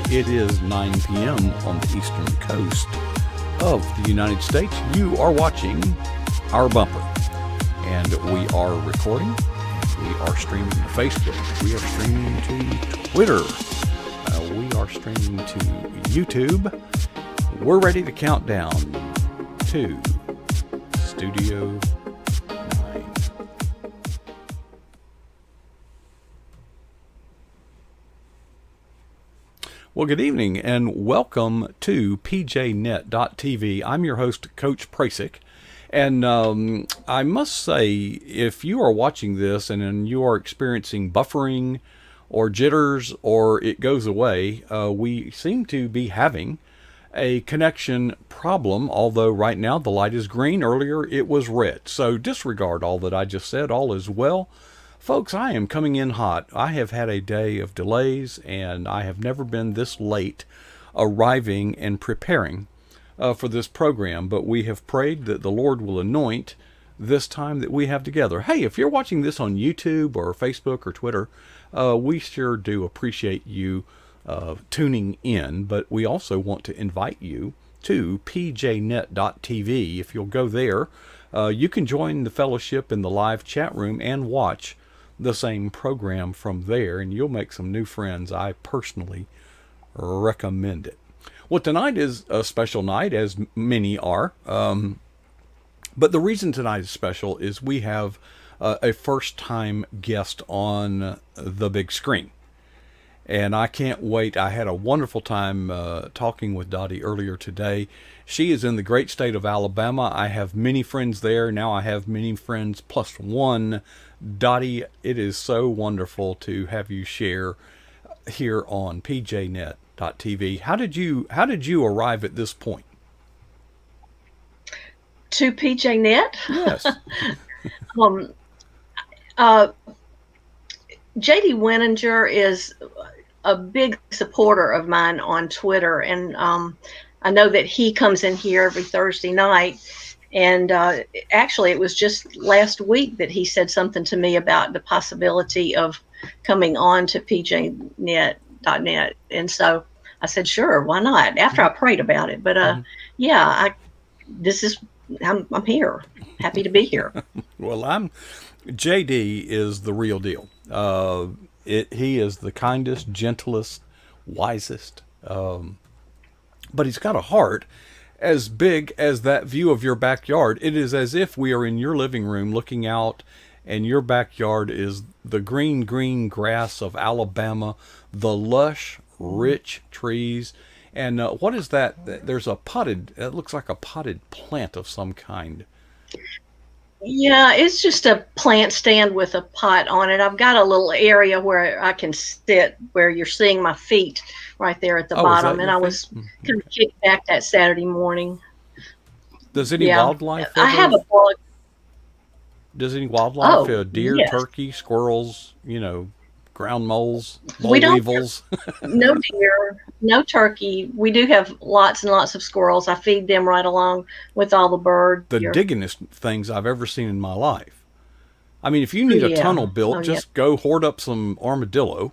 It is 9 p.m. on the eastern coast of the United States. You are watching our bumper, and we are recording. We are streaming to Facebook. We are streaming to Twitter. We are streaming to YouTube. We're ready to count down to Studio 9. Well, good evening and welcome to pjnet.tv. I'm your host, Coach Prasick. And I must say, if you are watching this and you are experiencing buffering or jitters or it goes away, we seem to be having a connection problem, although right now the light is green. Earlier it was red. So disregard all that I just said. All is well. Folks, I am coming in hot. I have had a day of delays, and I have never been this late arriving and preparing for this program, but we have prayed that the Lord will anoint this time that we have together. Hey, if you're watching this on YouTube or Facebook or Twitter, we sure do appreciate you tuning in, but we also want to invite you to pjnet.tv. If you'll go there, you can join the fellowship in the live chat room and watch the same program from there, and you'll make some new friends. I personally recommend it. Well, tonight is a special night, as many are, but the reason tonight is special is we have a first-time guest on the big screen. And I can't wait. I had a wonderful time talking with Dottie earlier today. She is in the great state of Alabama. I have many friends there. Now I have many friends plus one. Dottie, it is so wonderful to have you share here on pjnet.tv. How did you arrive at this point? To PJNet? Yes. J.D. Wenninger is a big supporter of mine on Twitter, and I know that he comes in here every Thursday night, and actually it was just last week that he said something to me about the possibility of coming on to pjnet.net, and so I said, sure, why not, after I prayed about it. But I'm here, happy to be here. Well, JD is the real deal. He is the kindest, gentlest, wisest, but he's got a heart as big as that view of your backyard. It is as if we are in your living room looking out, and your backyard is the green, green grass of Alabama, the lush, rich trees. And what is that? There's it looks like a potted plant of some kind. Yeah, it's just a plant stand with a pot on it. I've got a little area where I can sit, where you're seeing my feet right there at the bottom. And I was kind of kicked back that Saturday morning. Does any wildlife? I have a bug. Does any wildlife? Deer, yes. Turkey, squirrels, ground moles, We don't weevils? No deer, no turkey. We do have lots and lots of squirrels. I feed them right along with all the birds. The diggingest things I've ever seen in my life. I mean, if you need a tunnel built, just go hoard up some armadillo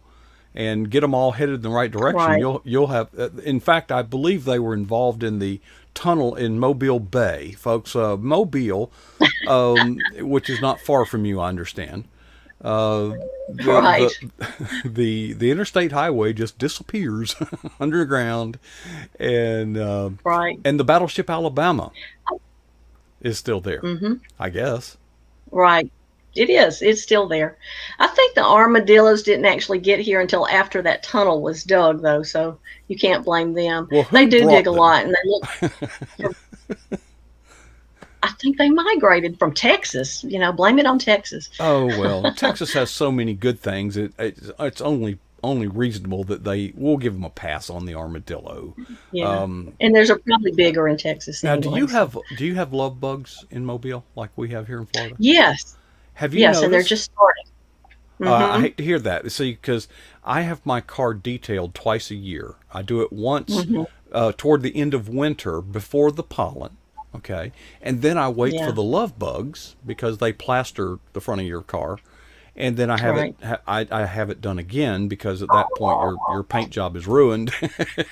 and get them all headed in the right direction. Right. You'll have. In fact, I believe they were involved in the tunnel in Mobile Bay, folks. Mobile, which is not far from you, I understand. Right. The interstate highway just disappears underground, and and the battleship Alabama is still there. I guess. Right. It is. It's still there. I think the armadillos didn't actually get here until after that tunnel was dug, though, so you can't blame them. Well, they do dig a them? lot, and they look. I think they migrated from Texas. Blame it on Texas. Oh well, Texas has so many good things. It's only reasonable that we'll give them a pass on the armadillo. Yeah, and there's a probably bigger in Texas. Now, anyway, do you have love bugs in Mobile like we have here in Florida? Yes. Have you? Yes, and they're just starting. I hate to hear that. See, because I have my car detailed twice a year. I do it once toward the end of winter before the pollen. Okay. And then I wait for the love bugs because they plaster the front of your car. and then I have Right. I have it done again because at that point your paint job is ruined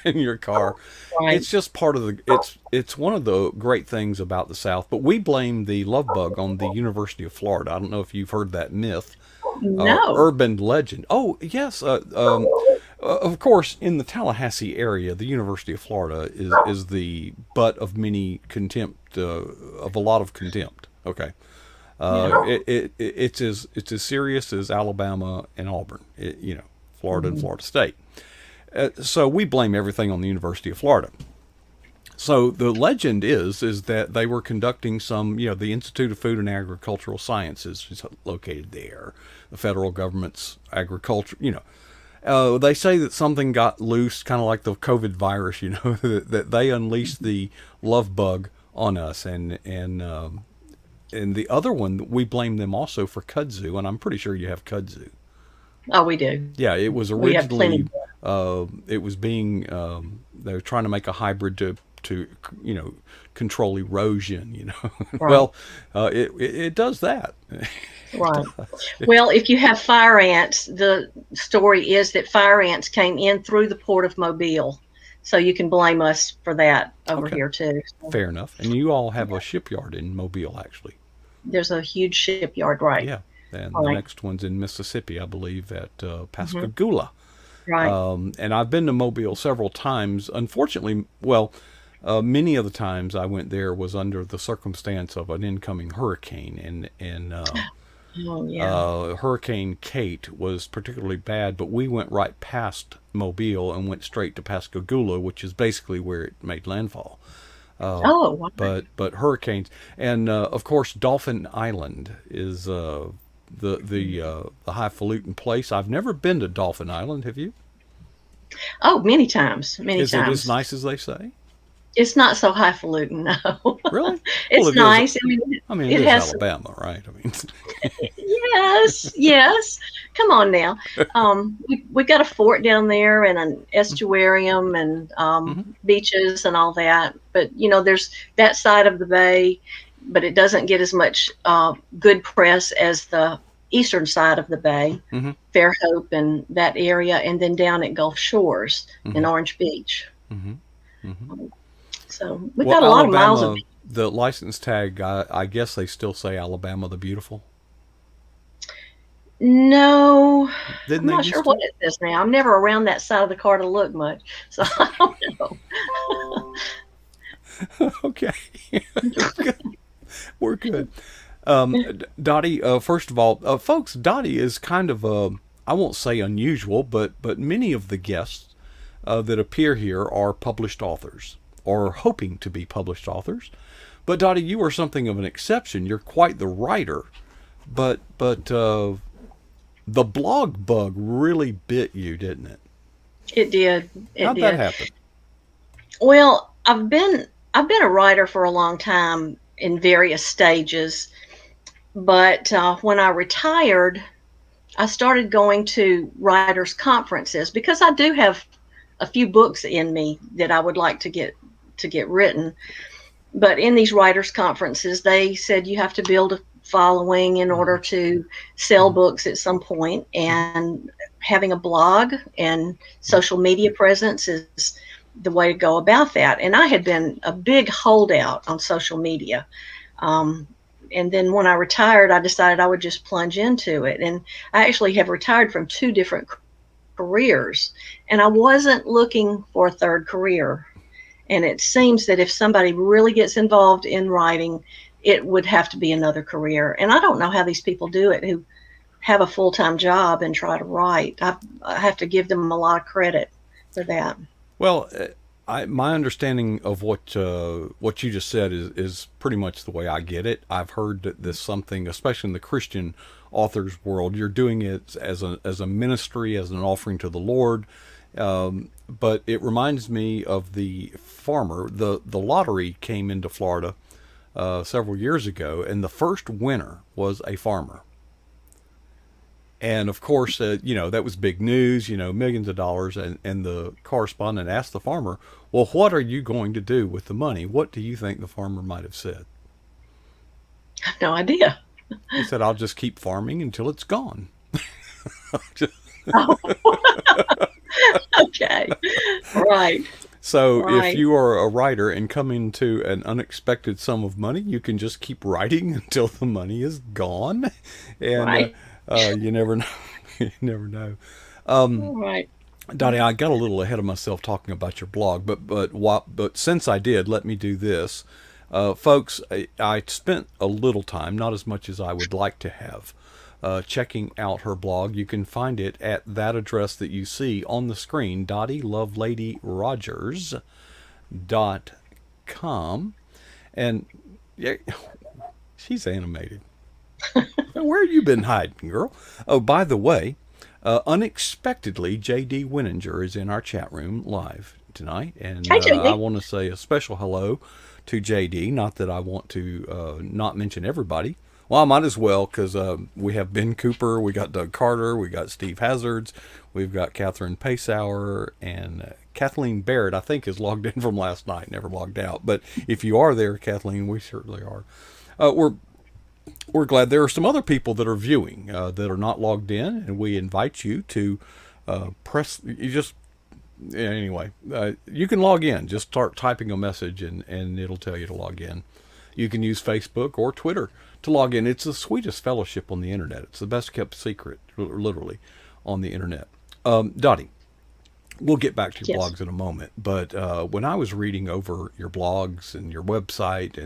in your car. Right. It's just part of the it's one of the great things about the South. But we blame the love bug on the University of Florida. I don't know if you've heard that myth, No. urban legend. Oh yes, of course in the Tallahassee area, the University of Florida is the butt of many contempt of a lot of contempt. Okay. Yeah. It's as serious as Alabama and Auburn, Florida and Mhm. Florida State. So we blame everything on the University of Florida. So the legend is that they were conducting some, the Institute of Food and Agricultural Sciences is located there, the federal government's agriculture, they say that something got loose, kind of like the COVID virus, that they unleashed the love bug on us, and the other one, we blame them also for kudzu, and I'm pretty sure you have kudzu. Oh, we do. Yeah, it was We have plenty. originally, it was being, they were trying to make a hybrid to control erosion, Right. Well, it does that. Right. Well, if you have fire ants, the story is that fire ants came in through the port of Mobile. So you can blame us for that over Okay, here too. So fair enough. And you all have a shipyard in Mobile, actually. there's a huge shipyard, right? Yeah, and the Right. next one's in Mississippi, I believe, at Hmm. Pascagoula. Right. And I've been to Mobile several times. Unfortunately, well, many of the times I went there was under the circumstance of an incoming hurricane, and Oh, yeah. Hurricane Kate was particularly bad. But we went right past Mobile and went straight to Pascagoula, which is basically where it made landfall. Uh, Oh, wow. but hurricanes, and of course Dolphin Island is the highfalutin place. I've never been to Dolphin Island. Have you? Oh, many times, many Is it as times. nice as they say? It's not so highfalutin, no. Really? Well, It's it is. nice. I mean, I mean, it it is has Alabama, right? I mean, yes, yes. Come on now. We've got a fort down there and an estuarium and hmm beaches and all that. But there's that side of the bay, but it doesn't get as much good press as the eastern side of the bay, hmm Fairhope and that area, and then down at Gulf Shores in hmm Orange Beach. hmm hmm So we've Well, got a lot of miles of. Alabama, the license tag, I guess they still say Alabama the Beautiful. No, Didn't I'm they not sure used what to? it is now. I'm never around that side of the car to look much, so I don't know. Okay, we're good. Dottie, first of all, folks, Dottie is kind of I won't say unusual, but many of the guests that appear here are published authors or hoping to be published authors. But Dottie, you are something of an exception. You're quite the writer, but the blog bug really bit you, didn't it? It did. It How'd that did. happen? Well, I've been a writer for a long time in various stages, but when I retired, I started going to writers' conferences because I do have a few books in me that I would like to get written. But in these writers' conferences, they said you have to build a following in order hmm to sell hmm books at some point, hmm and having a blog and hmm social media presence is the way to go about that. And I had been a big holdout on social media. Um, and then when I retired, I decided I would just plunge into it. And I actually have retired from two different careers, and I wasn't looking for a third career. And it seems that if somebody really gets involved in writing, it would have to be another career. And I don't know how these people do it who have a full time job and try to write. I have to give them a lot of credit for that. Well, my understanding of what you just said is pretty much the way I get it. I've heard that this something, especially in the Christian authors world, you're doing it as a ministry, as an offering to the Lord. But it reminds me of the farmer. The lottery came into Florida several years ago, and the first winner was a farmer. And of course, that was big news, millions of dollars. And the correspondent asked the farmer, well, what are you going to do with the money? What do you think the farmer might have said? I have no idea. He said, I'll just keep farming until it's gone. Oh, okay. Right. So if Right. you are a writer and come into an unexpected sum of money, you can just keep writing until the money is gone, and Right. you never know. You never know. Right. Dottie, I got a little ahead of myself talking about your blog, but since I did, let me do this, folks. I spent a little time, not as much as I would like to have, checking out her blog. You can find it at that address that you see on the screen, DottieLoveladyRogers.com, and yeah, she's animated. Where have you been hiding, girl? Oh, by the way, unexpectedly, J.D. Winninger is in our chat room live tonight, and Hey, I JD. want to say a special hello to J.D. Not that I want to not mention everybody. Well, I might as well because we have Ben Cooper, we got Doug Carter, we got Steve Hazards, we've got Catherine Paceauer, and Kathleen Barrett, I think, is logged in from last night, never logged out. But if you are there, Kathleen, we certainly are. We're glad there are some other people that are viewing that are not logged in, and we invite you to press. You just anyway, you can log in. Just start typing a message, and it'll tell you to log in. You can use Facebook or Twitter to log in. It's the sweetest fellowship on the internet. It's the best kept secret, literally, on the internet. Dottie, we'll get back to your Yes. blogs in a moment. But when I was reading over your blogs and your website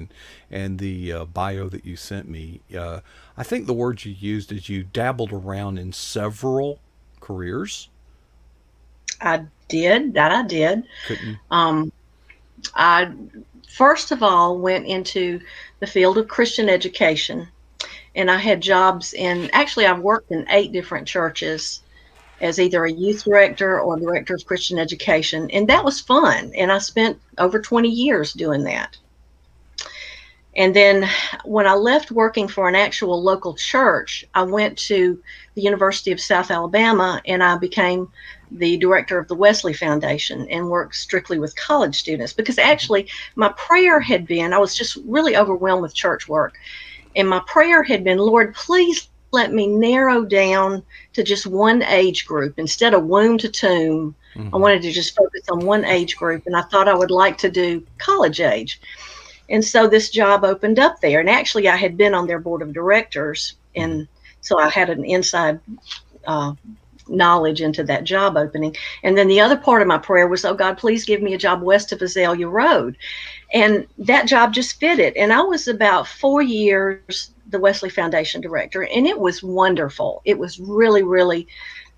and the bio that you sent me, I think the word you used is you dabbled around in several careers. I did. That I did. Couldn't. Um, I first of all went into the field of Christian education, and I had jobs in, actually, I've worked in 8 different churches as either a youth director or director of Christian education. And that was fun. And I spent over 20 years doing that. And then when I left working for an actual local church, I went to the University of South Alabama and I became the director of the Wesley Foundation and worked strictly with college students because actually my prayer had been, I was just really overwhelmed with church work. And my prayer had been, Lord, please let me narrow down to just one age group instead of womb to tomb. I Mm-hmm. wanted to just focus on one age group, and I thought I would like to do college age. And so this job opened up there. And actually, I had been on their board of directors. Mm-hmm. And so I had an inside uh, knowledge into that job opening. And then the other part of my prayer was, oh, God, please give me a job west of Azalea Road. And that job just fitted. And I was about 4 years the Wesley Foundation director, and it was wonderful. It was really, really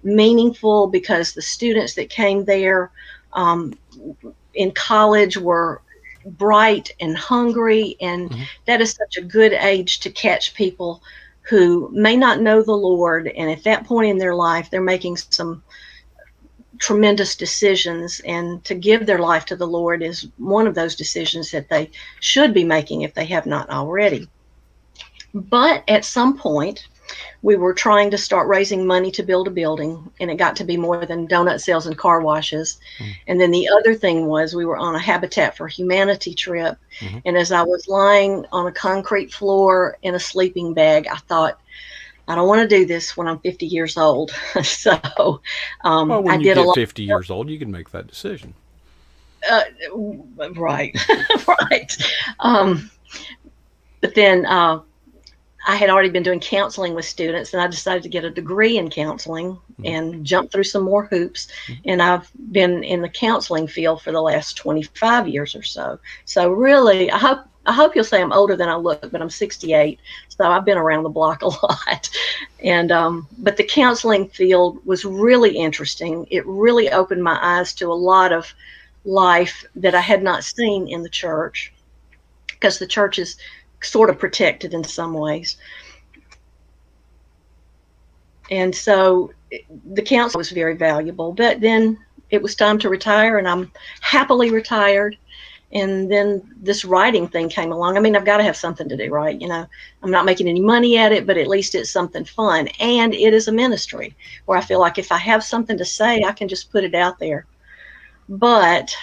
meaningful because the students that came there um, in college were bright and hungry, and Mm-hmm. that is such a good age to catch people who may not know the Lord, and at that point in their life they're making some tremendous decisions, and to give their life to the Lord is one of those decisions that they should be making if they have not already. But at some point we were trying to start raising money to build a building, and it got to be more than donut sales and car washes. And then the other thing was we were on a Habitat for Humanity trip, Mm-hmm. and as I was lying on a concrete floor in a sleeping bag, I thought, I don't want to do this when I'm 50 years old. So Well, I when you did a get lot. 50 years old, you can make that decision. Uh, right, right. Um, but then I had already been doing counseling with students, and I decided to get a degree in counseling Mm-hmm. and jump through some more hoops. And I've been in the counseling field for the last 25 years or so. So really, I hope you'll say I'm older than I look, but I'm 68, so I've been around the block a lot. And but the counseling field was really interesting. It really opened my eyes to a lot of life that I had not seen in the church, because the church is sort of protected in some ways. And so the counsel was very valuable. But then it was time to retire, and I'm happily retired. And then this writing thing came along. I mean, I've got to have something to do, right? I'm not making any money at it, but at least it's something fun. And it is a ministry where I feel like if I have something to say, I can just put it out there. But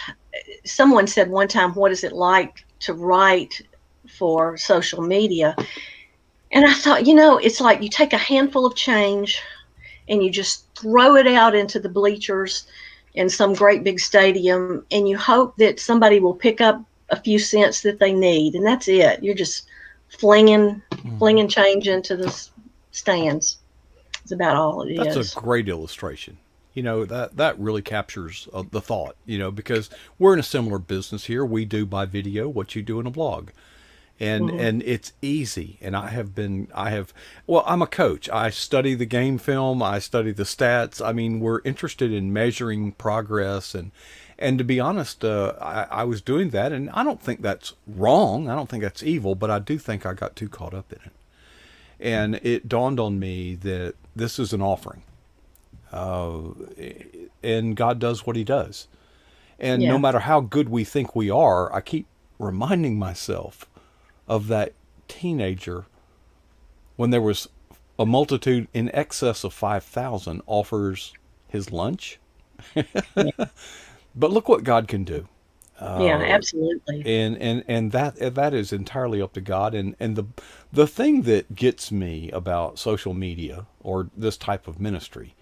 someone said one time, what is it like to write for social media? And I thought, it's like you take a handful of change and you just throw it out into the bleachers in some great big stadium, and you hope that somebody will pick up a few cents that they need, and that's it. You're just flinging Mhm. flinging change into the stands. It's about all it That's a is. great illustration. That really captures the thought, because we're in a similar business here. We do by video what you do in a blog. And Hmm. and it's easy. And well, I'm a coach. I study the game film, I study the stats. I mean, we're interested in measuring progress, and to be honest, I was doing that, and I don't think that's wrong. I don't think that's evil, but I do think I got too caught up in it. And it dawned on me that this is an offering, uh, and God does what He does. And no Yeah. matter how good we think we are, I keep reminding myself of that teenager when there was a multitude in excess of 5,000 offers his lunch. Yeah. But look what God can do. Yeah. Uh, Absolutely. and that is entirely up to God. And the thing that gets me about social media or this type of ministry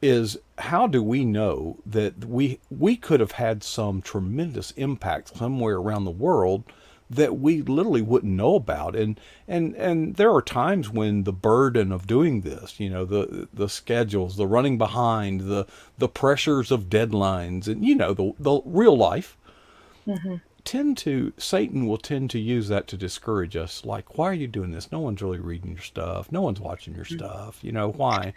is, how do we know that we could have had some tremendous impact somewhere around the world that we literally wouldn't know about? And there are times when the burden of doing this, the schedules, the running behind, the pressures of deadlines, and the real life, Hmm. Satan will tend to use that to discourage us. Like, why are you doing this? No one's really reading your stuff. No one's watching your stuff. Why?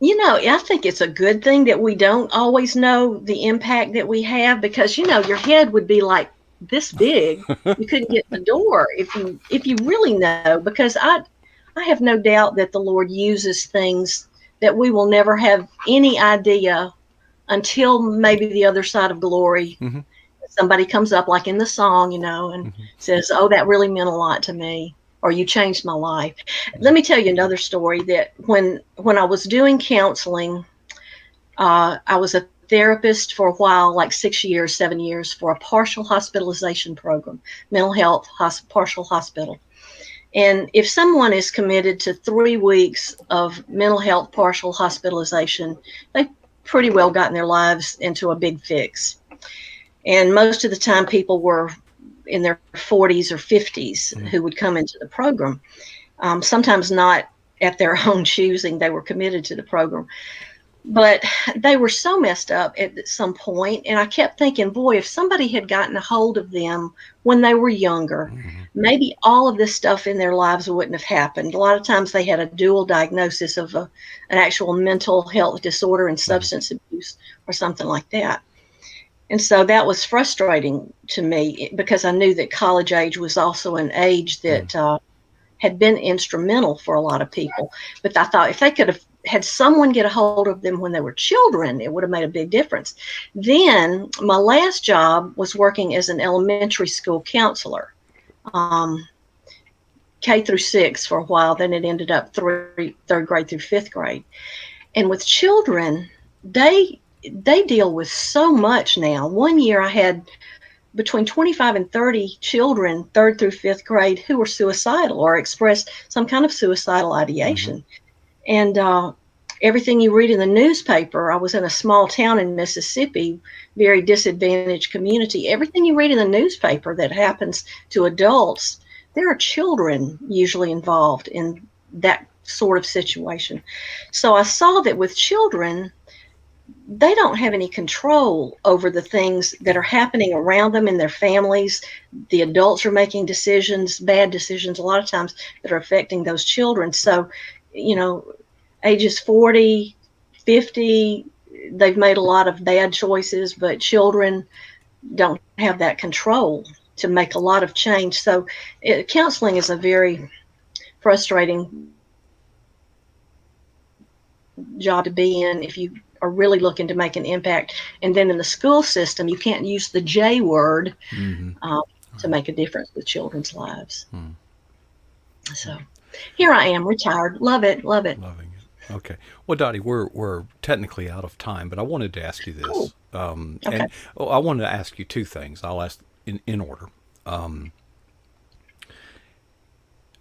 I think it's a good thing that we don't always know the impact that we have, because your head would be like this big. You couldn't get the door if you really know, because I have no doubt that the Lord uses things that we will never have any idea until maybe the other side of glory. Hmm. Somebody comes up, like in the song, and Hmm. says, "Oh, that really meant a lot to me," or "You changed my life." Let me tell you another story, that when I was doing counseling, I was a therapist for a while, like 6 years, 7 years, for a partial hospitalization program, mental health partial hospital. And if someone is committed to 3 weeks of mental health partial hospitalization, they've pretty well gotten their lives into a big fix. And most of the time, people were in their 40s or 50s Hmm. who would come into the program. Sometimes not at their own choosing, they were committed to the program. But they were so messed up at some point, and I kept thinking, boy, if somebody had gotten a hold of them when they were younger, Hmm. maybe all of this stuff in their lives wouldn't have happened. A lot of times they had a dual diagnosis of an actual mental health disorder and Hmm. substance abuse or something like that. And so that was frustrating to me, because I knew that college age was also an age Hmm. that had been instrumental for a lot of people. But I thought if they could have had someone get a hold of them when they were children, it would have made a big difference. Then my last job was working as an elementary school counselor, um, K through 6 for a while. Then it ended up third grade through fifth grade. And with children, they deal with so much now. One year I had between 25 and 30 children, third through fifth grade, who were suicidal or expressed some kind of suicidal Hmm. ideation. And everything you read in the newspaper, I was in a small town in Mississippi, very disadvantaged community. Everything you read in the newspaper that happens to adults, there are children usually involved in that sort of situation. So I saw that with children, they don't have any control over the things that are happening around them in their families. The adults are making decisions, bad decisions, a lot of times, that are affecting those children. So, you know, ages 40, 50, they've made a lot of bad choices, but children don't have that control to make a lot of change. So, counseling is a very frustrating job to be in if you are really looking to make an impact. And then in the school system, you can't use the J word Hmm. um, to make a difference with children's lives. Hmm. So here I am, retired. Love it, love it. Loving it. Okay. Well, Dottie, we're technically out of time, but I wanted to ask you Cool. this, Okay. and I wanted to ask you two things. I'll ask in order. Um,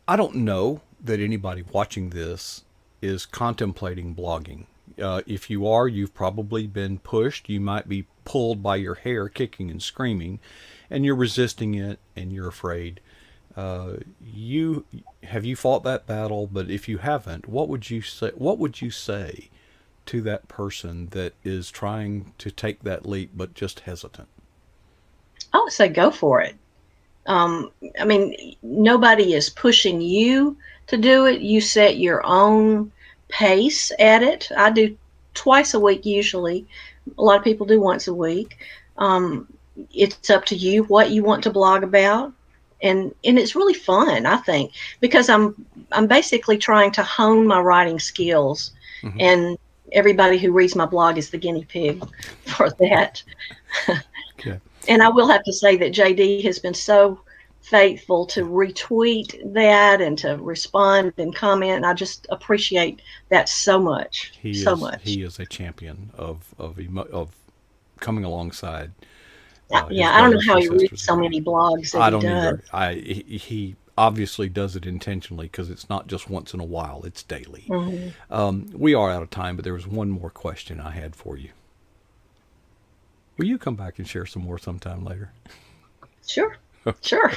I don't know that anybody watching this is contemplating blogging. If you are, you've probably been pushed. You might be pulled by your hair, kicking and screaming, and you're resisting it, and you're afraid. You have you fought that battle? But if you haven't, what would you say? What would you say to that person that is trying to take that leap but just hesitant? I would say go for it. I mean, nobody is pushing you to do it. You set your own pace at it. I do twice a week usually. A lot of people do once a week. It's up to you what you want to blog about, and it's really fun. I think because I'm basically trying to hone my writing skills, Mm-hmm. and everybody who reads my blog is the guinea pig for that. Okay. And I will have to say that JD has been so faithful to retweet that and to respond and comment. And I just appreciate that so much, He so is much. he is a champion of coming alongside his Yeah, I don't know brothers how and he reads sisters in so Christ. many blogs that I he don't does. either. He obviously does it intentionally because it's not just once in a while; it's daily. Hmm. We are out of time, but there was one more question I had for you. Will you come back and share some more sometime later? Sure, sure.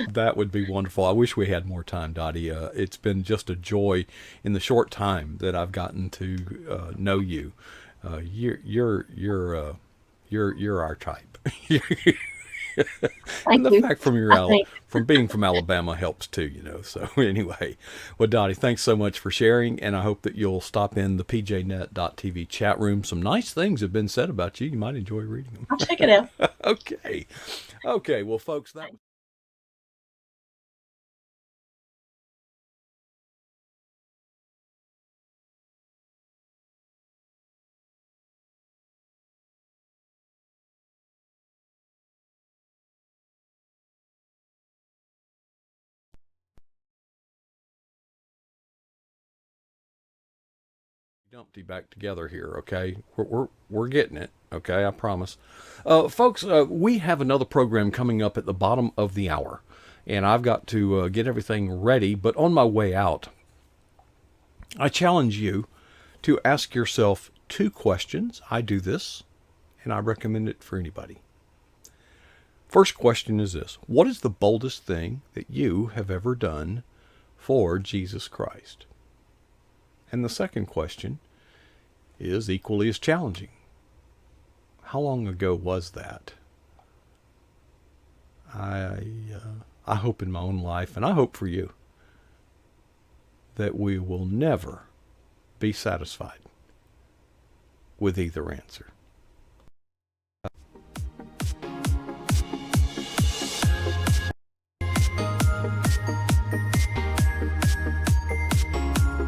That would be wonderful. I wish we had more time, Dottie. It's been just a joy in the short time that I've gotten to know you. You're our type. Thank And the you. fact I think from being from Alabama helps too, So anyway, well, Dottie, thanks so much for sharing, and I hope that you'll stop in the pjnet.tv chat room. Some nice things have been said about you. You might enjoy reading I'll check it out. them. Okay, okay. Well, folks, that was. Dumpty back together here, okay? We're getting it, okay? I promise. Folks, we have another program coming up at the bottom of the hour, and I've got to get everything ready. But on my way out, I challenge you to ask yourself two questions. I do this, and I recommend it for anybody. First question is this: what is the boldest thing that you have ever done for Jesus Christ? And the second question is equally as challenging. How long ago was that? I hope in my own life, and I hope for you, that we will never be satisfied with either answer.